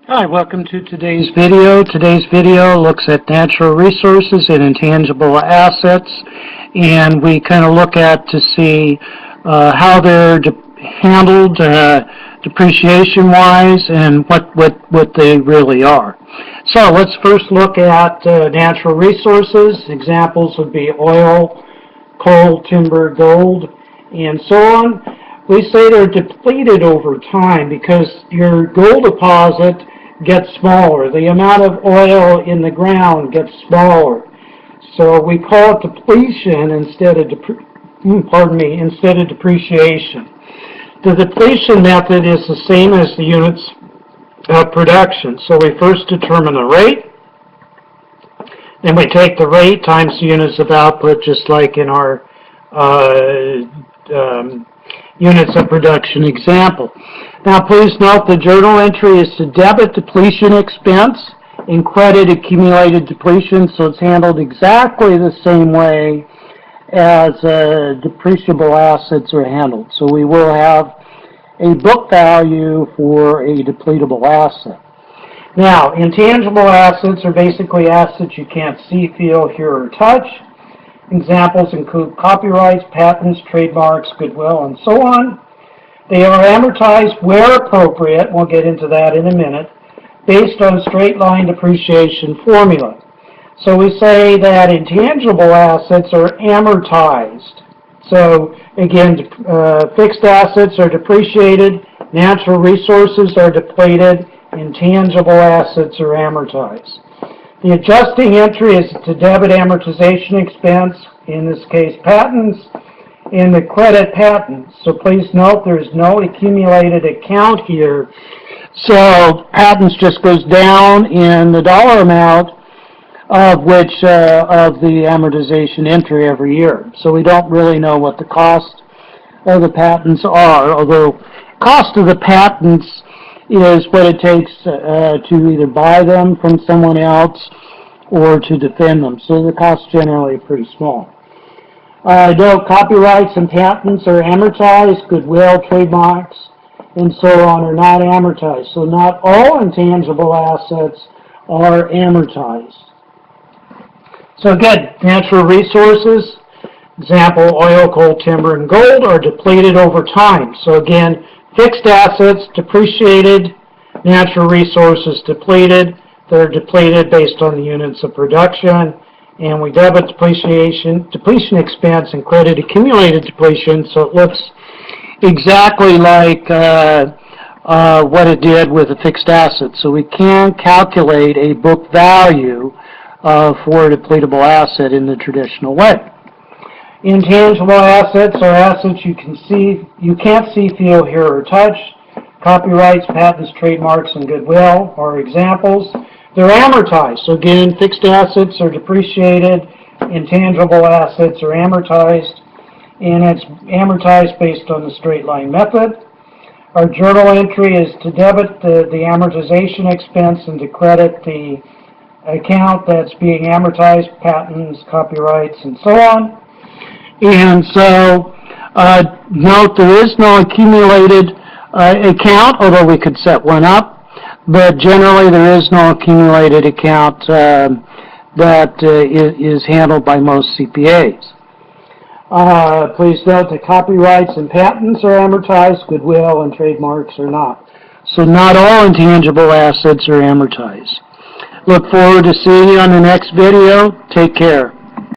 Hi, welcome to today's video. Today's video looks at natural resources and intangible assets, and we kind of look at to see how they're handled depreciation-wise and what they really are. So let's first look at natural resources. Examples would be oil, coal, timber, gold, and so on. We say they're depleted over time because your gold deposit gets smaller. The amount of oil in the ground gets smaller. So we call it depletion instead of depreciation. The depletion method is the same as the units of production. So we first determine the rate, then we take the rate times the units of output, just like in our units of production example. Now please note the journal entry is to debit depletion expense and credit accumulated depletion, so it's handled exactly the same way as depreciable assets are handled. So we will have a book value for a depletable asset. Now, intangible assets are basically assets you can't see, feel, hear, or touch. Examples include copyrights, patents, trademarks, goodwill, and so on. They are amortized where appropriate, we'll get into that in a minute, based on straight-line depreciation formula. So we say that intangible assets are amortized. So again, fixed assets are depreciated, natural resources are depleted, intangible assets are amortized. The adjusting entry is to debit amortization expense, in this case patents, in the credit patents. So please note there's no accumulated account here. So patents just goes down in the dollar amount of which of the amortization entry every year. So we don't really know what the cost of the patents are, although cost of the patents is what it takes to either buy them from someone else or to defend them. So the cost generally pretty small. Note copyrights and patents are amortized, goodwill, trademarks, and so on are not amortized. So not all intangible assets are amortized. So again, natural resources, example, oil, coal, timber, and gold are depleted over time. So again, fixed assets depreciated, natural resources depleted. They're depleted based on the units of production, and we debit depletion expense and credit accumulated depletion, so it looks exactly like what it did with a fixed asset. So we can calculate a book value for a depletable asset in the traditional way. Intangible assets are assets you can't see, feel, hear, or touch. Copyrights, patents, trademarks, and goodwill are examples. They're amortized. So again, fixed assets are depreciated, intangible assets are amortized, and it's amortized based on the straight line method. Our journal entry is to debit the amortization expense and to credit the account that's being amortized, patents, copyrights, and so on. And so note there is no accumulated account, although we could set one up, but generally there is no accumulated account that is handled by most CPAs. Please note that copyrights and patents are amortized, goodwill and trademarks are not. So not all intangible assets are amortized. Look forward to seeing you on the next video. Take care.